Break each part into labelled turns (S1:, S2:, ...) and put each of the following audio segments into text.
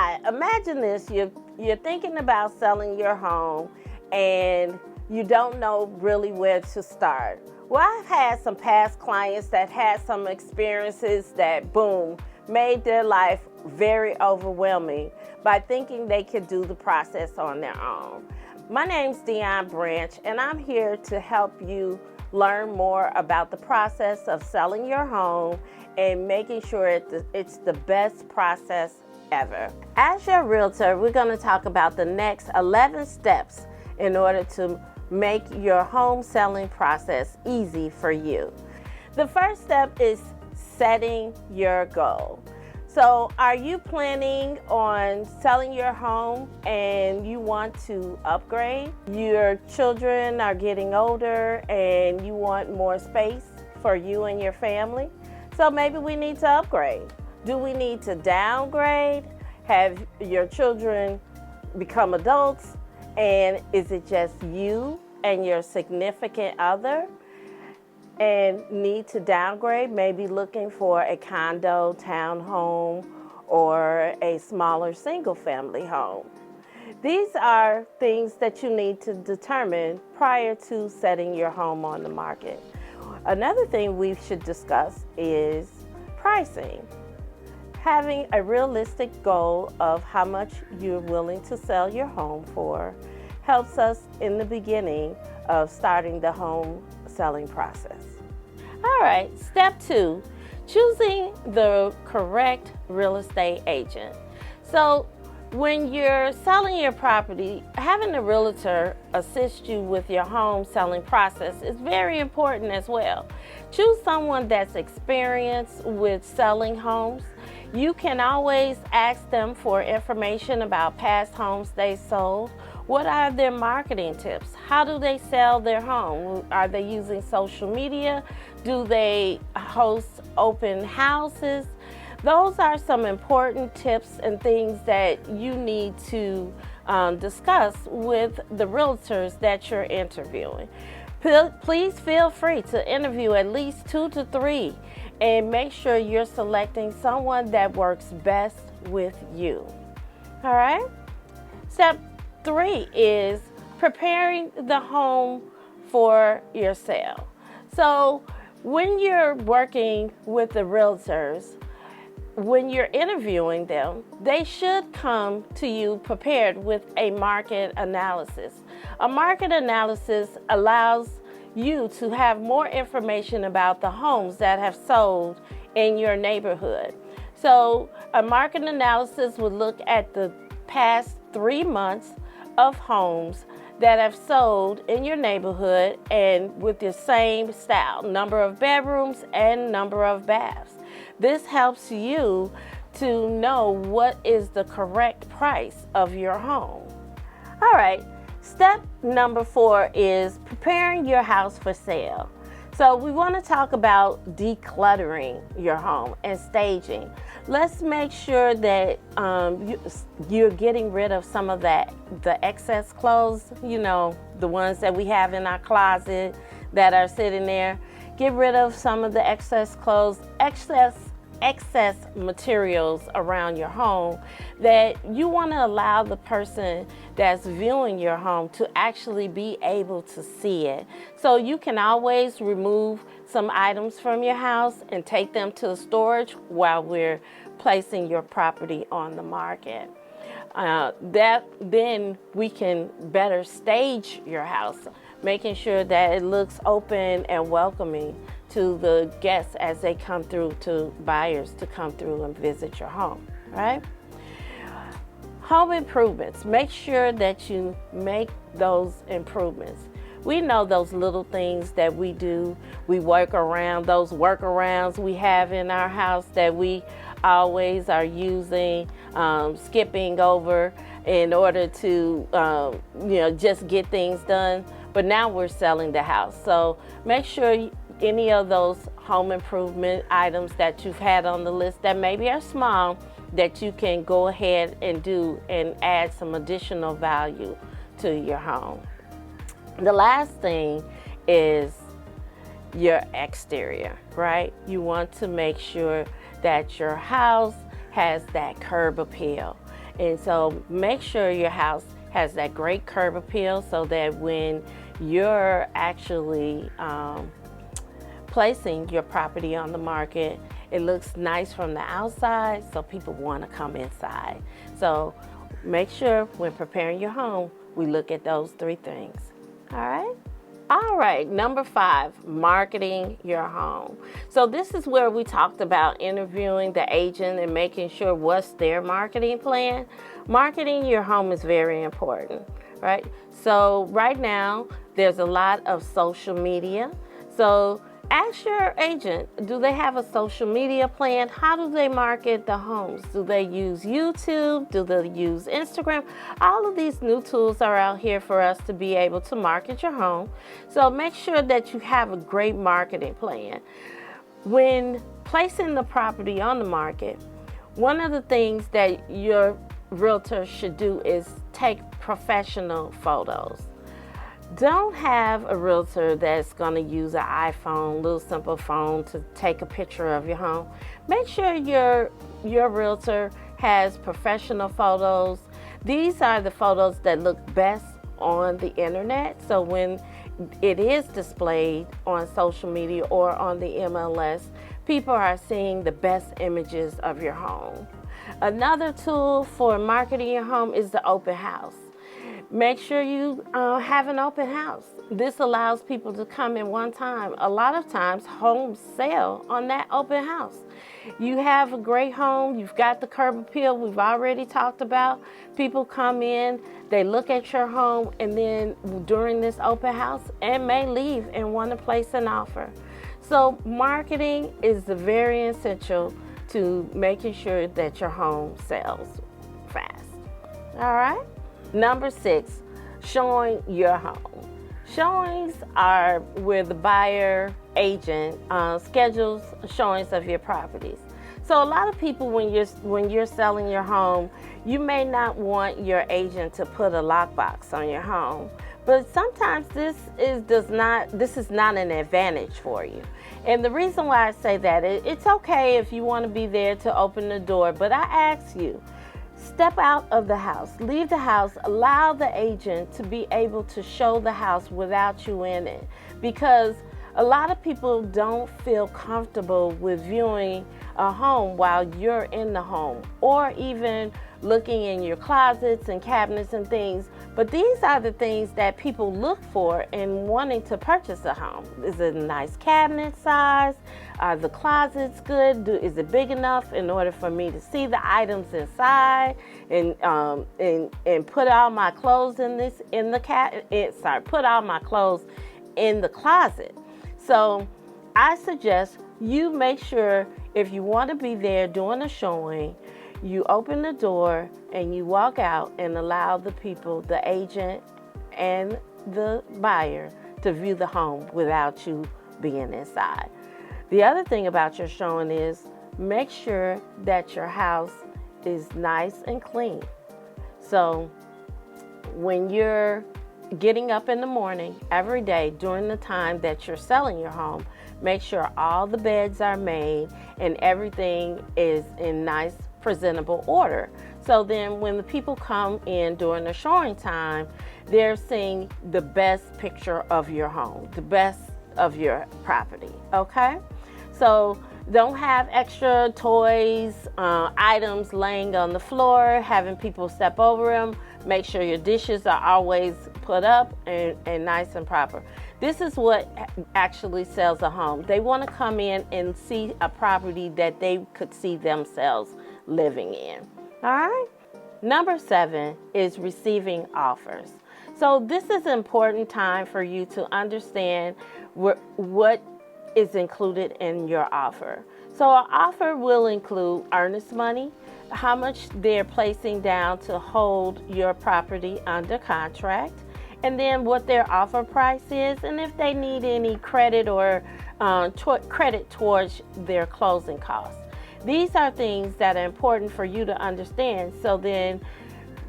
S1: Hi, imagine this. You're thinking about selling your home and you don't know really where to start. Well, I've had some past clients that had some experiences that, boom, made their life very overwhelming by thinking they could do the process on their own. My name's Dione Branch, and I'm here to help you learn more about the process of selling your home and making sure it's the best process ever. As your realtor, we're going to talk about the next 11 steps in order to make your home selling process easy for you. The first step is setting your goal. So are you planning on selling your home and you want to upgrade? Your children are getting older and you want more space for you and your family? So maybe we need to upgrade. Do we need to downgrade? Have your children become adults? And is it just you and your significant other and need to downgrade, maybe looking for a condo, townhome, or a smaller single-family home? These are things that you need to determine prior to setting your home on the market. Another thing we should discuss is pricing. Having a realistic goal of how much you're willing to sell your home for helps us in the beginning of starting the home selling process. All right, step 2, choosing the correct real estate agent. So when you're selling your property, having a realtor assist you with your home selling process is very important as well. Choose someone that's experienced with selling homes. You can always ask them for information about past homes they sold. What are their marketing tips? How do they sell their home? Are they using social media? Do they host open houses? Those are some important tips and things that you need to discuss with the realtors that you're interviewing. Please feel free to interview at least 2 to 3 and make sure you're selecting someone that works best with you. All right? Step 3 is preparing the home for your sale. So when you're working with the realtors, when you're interviewing them, they should come to you prepared with a market analysis. A market analysis allows you to have more information about the homes that have sold in your neighborhood. So a market analysis would look at the past 3 months of homes that have sold in your neighborhood and with the same style, number of bedrooms and number of baths. This helps you to know what is the correct price of your home. All right, step number 4 is preparing your house for sale. So we want to talk about decluttering your home and staging. Let's make sure that you're getting rid of some of the excess clothes, the ones that we have in our closet that are sitting there. Get rid of some of the excess clothes, excess materials around your home that you want to allow the person that's viewing your home to actually be able to see it. So you can always remove some items from your house and take them to storage while we're placing your property on the market. Then we can better stage your house, making sure that it looks open and welcoming to the guests as they come through, to buyers to come through and visit your home, right? Home improvements. Make sure that you make those improvements. We know those little things that we do. We work around those workarounds we have in our house that we always are using, skipping over in order to, just get things done. But now we're selling the house. So make sure any of those home improvement items that you've had on the list that maybe are small, that you can go ahead and do and add some additional value to your home. The last thing is your exterior, right? You want to make sure that your house has that curb appeal. And so make sure your house has that great curb appeal so that when you're actually placing your property on the market, it looks nice from the outside so people want to come inside. So make sure when preparing your home, we look at those three things. All right, number 5, marketing your home. So this is where we talked about interviewing the agent and making sure what's their marketing plan. Marketing your home is very important, right? So right now, there's a lot of social media. So ask your agent, do they have a social media plan? How do they market the homes? Do they use YouTube? Do they use Instagram? All of these new tools are out here for us to be able to market your home. So make sure that you have a great marketing plan. When placing the property on the market, one of the things that your realtor should do is take professional photos. Don't have a realtor that's going to use an iPhone, little simple phone, to take a picture of your home. Make sure your realtor has professional photos. These are the photos that look best on the internet. So when it is displayed on social media or on the MLS, people are seeing the best images of your home. Another tool for marketing your home is the open house. Make sure you have an open house. This allows people to come in one time. A lot of times homes sell on that open house. You have a great home, you've got the curb appeal we've already talked about. People come in, they look at your home, and then during this open house and may leave and want to place an offer. So marketing is very essential to making sure that your home sells fast. All right? Number 6, showing your home. Showings are where the buyer agent schedules showings of your properties. So a lot of people, when you're selling your home, you may not want your agent to put a lockbox on your home. But sometimes this is not an advantage for you. And the reason why I say that, it's okay if you want to be there to open the door, but I ask you, step out of the house, leave the house, allow the agent to be able to show the house without you in it. Because a lot of people don't feel comfortable with viewing a home while you're in the home, or even looking in your closets and cabinets and things. But these are the things that people look for in wanting to purchase a home. Is it a nice cabinet size? Are the closets good? Is it big enough in order for me to see the items inside and put all my clothes put all my clothes in the closet. So I suggest you make sure, if you want to be there doing a showing, you open the door and you walk out and allow the people, the agent and the buyer, to view the home without you being inside. The other thing about your showing is make sure that your house is nice and clean. So when you're getting up in the morning every day during the time that you're selling your home, make sure all the beds are made and everything is in nice, presentable order. So then when the people come in during the showing time, they're seeing the best picture of your home, the best of your property, okay? So don't have extra toys, items laying on the floor, having people step over them. Make sure your dishes are always put up and nice and proper. This is what actually sells a home. They want to come in and see a property that they could see themselves living in. All right? Number 7 is receiving offers. So this is an important time for you to understand what is included in your offer. So an offer will include earnest money, how much they're placing down to hold your property under contract, and then what their offer price is, and if they need any credit or credit towards their closing costs. These are things that are important for you to understand, so then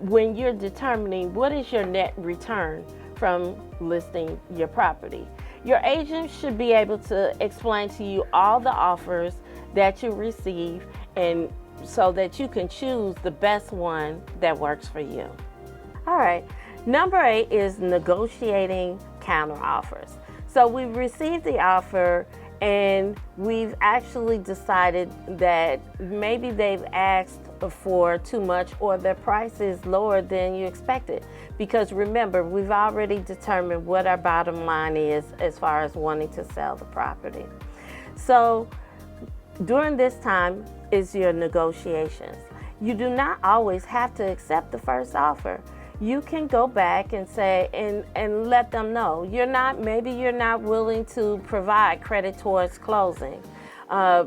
S1: when you're determining what is your net return from listing your property. Your agent should be able to explain to you all the offers that you receive and so that you can choose the best one that works for you. All right, number 8 is negotiating counter offers. So we've received the offer and we've actually decided that maybe they've asked for too much or their price is lower than you expected. Because remember, we've already determined what our bottom line is as far as wanting to sell the property. So during this time is your negotiations. You do not always have to accept the first offer. You can go back and say and let them know maybe you're not willing to provide credit towards closing.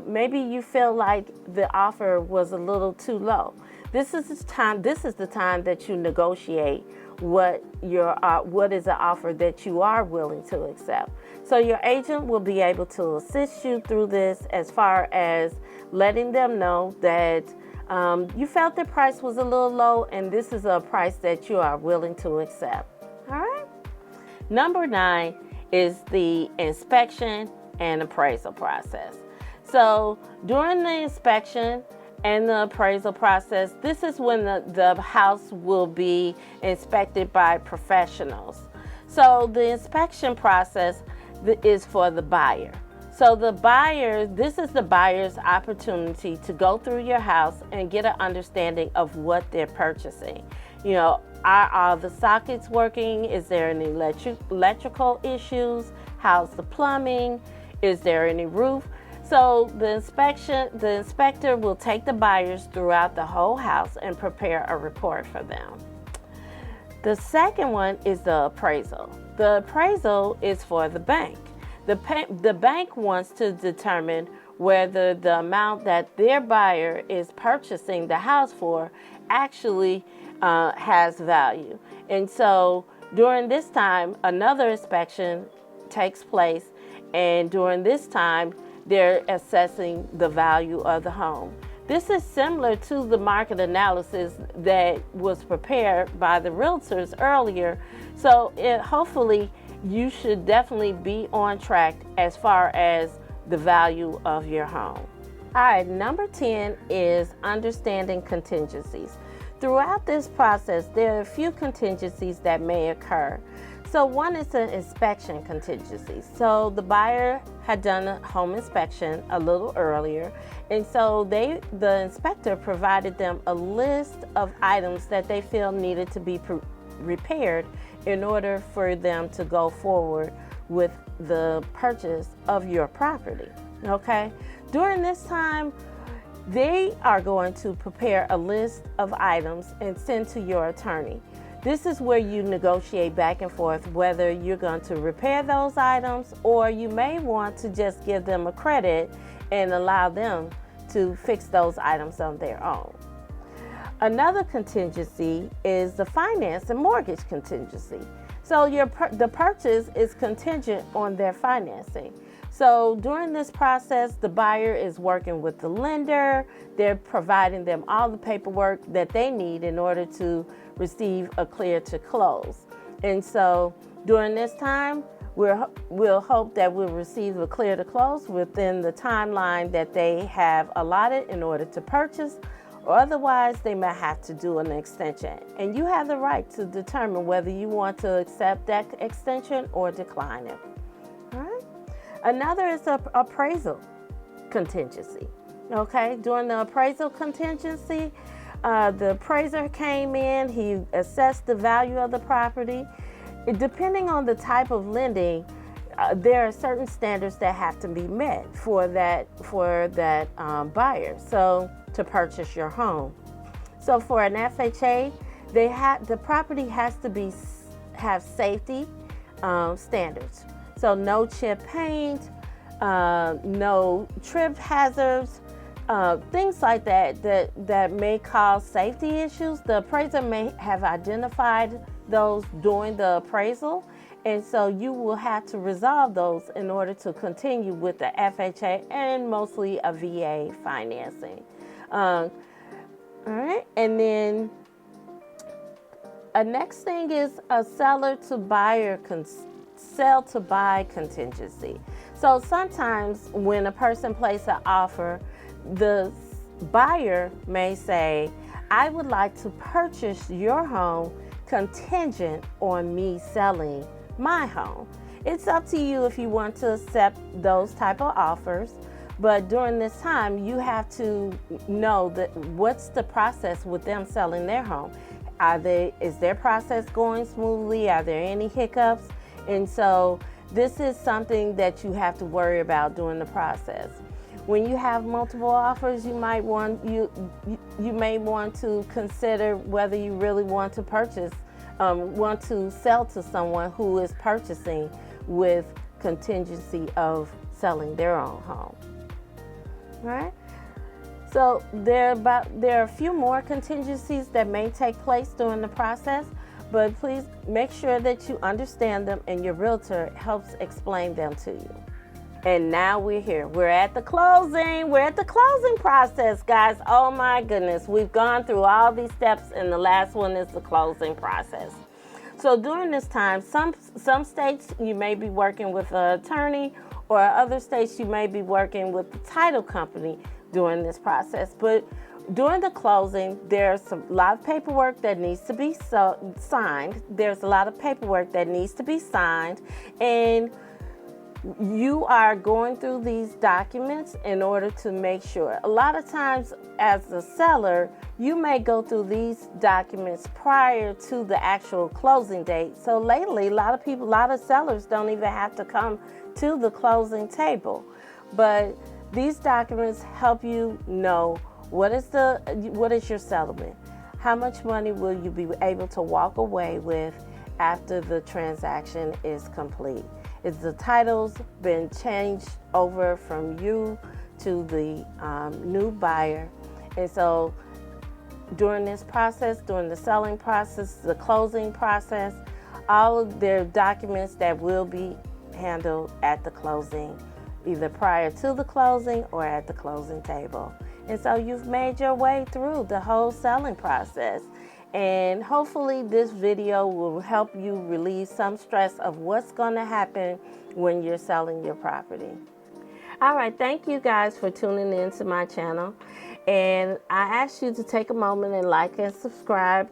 S1: Maybe you feel like the offer was a little too low. This is the time that you negotiate what is an offer that you are willing to accept. So your agent will be able to assist you through this as far as letting them know that you felt the price was a little low and this is a price that you are willing to accept. All right. Number 9 is the inspection and appraisal process. So during the inspection and the appraisal process, this is when the house will be inspected by professionals. So the inspection process is for the buyer. So this is the buyer's opportunity to go through your house and get an understanding of what they're purchasing. Are all the sockets working? Is there any electrical issues? How's the plumbing? Is there any roof? So the inspector will take the buyers throughout the whole house and prepare a report for them. The second one is the appraisal. The appraisal is for the bank. The bank wants to determine whether the amount that their buyer is purchasing the house for actually has value. And so during this time, another inspection takes place, and during this time, they're assessing the value of the home. This is similar to the market analysis that was prepared by the realtors earlier. So hopefully you should definitely be on track as far as the value of your home. All right, number 10 is understanding contingencies. Throughout this process, there are a few contingencies that may occur. So one is an inspection contingency. So the buyer had done a home inspection a little earlier, and so the inspector provided them a list of items that they feel needed to be repaired in order for them to go forward with the purchase of your property. Okay? During this time, they are going to prepare a list of items and send to your attorney. This is where you negotiate back and forth whether you're going to repair those items, or you may want to just give them a credit and allow them to fix those items on their own. Another contingency is the finance and mortgage contingency. So the purchase is contingent on their financing. So during this process, the buyer is working with the lender. They're providing them all the paperwork that they need in order to receive a clear to close. And so during this time, we'll hope that we'll receive a clear to close within the timeline that they have allotted in order to purchase, or otherwise they may have to do an extension. And you have the right to determine whether you want to accept that extension or decline it. All right. Another is an appraisal contingency. Okay, during the appraisal contingency, the appraiser came in, he assessed the value of the property. Depending on the type of lending, there are certain standards that have to be met for that buyer. So to purchase your home. So for an FHA, the property has to have safety standards. So no chip paint, no trip hazards, things like that may cause safety issues. The appraiser may have identified those during the appraisal, and so you will have to resolve those in order to continue with the FHA and mostly a VA financing. All right, and then a next thing is a sell to buy contingency. So sometimes when a person places an offer, the buyer may say, I would like to purchase your home contingent on me selling my home. It's up to you if you want to accept those type of offers, but during this time you have to know that what's the process with them selling their home. Is their process going smoothly? Are there any hiccups? And so this is something that you have to worry about during the process. When you have multiple offers, you may want to consider whether you really want to want to sell to someone who is purchasing with contingency of selling their own home. Right? So there are a few more contingencies that may take place during the process, but please make sure that you understand them and your realtor helps explain them to you. And now we're here. We're at the closing. We're at the closing process, guys. Oh my goodness. We've gone through all these steps, and the last one is the closing process. So during this time, some states you may be working with an attorney, or other states you may be working with the title company during this process. But during the closing, there's a lot of paperwork that needs to be signed. There's a lot of paperwork that needs to be signed, and you are going through these documents in order to make sure. A lot of times as a seller, you may go through these documents prior to the actual closing date. So lately, a lot of sellers don't even have to come to the closing table. But these documents help you know what is your settlement? How much money will you be able to walk away with after the transaction is complete? Is the titles been changed over from you to the new buyer? And so during this process, during the selling process, the closing process, all of their documents that will be handled at the closing, either prior to the closing or at the closing table. And so you've made your way through the whole selling process. And hopefully this video will help you relieve some stress of what's going to happen when you're selling your property. All right, thank you guys for tuning in to my channel. And I ask you to take a moment and like and subscribe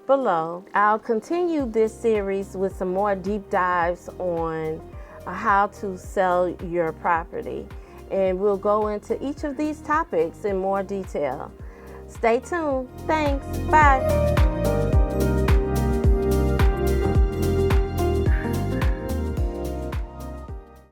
S1: below. I'll continue this series with some more deep dives on how to sell your property. And we'll go into each of these topics in more detail. Stay tuned. Thanks. Bye.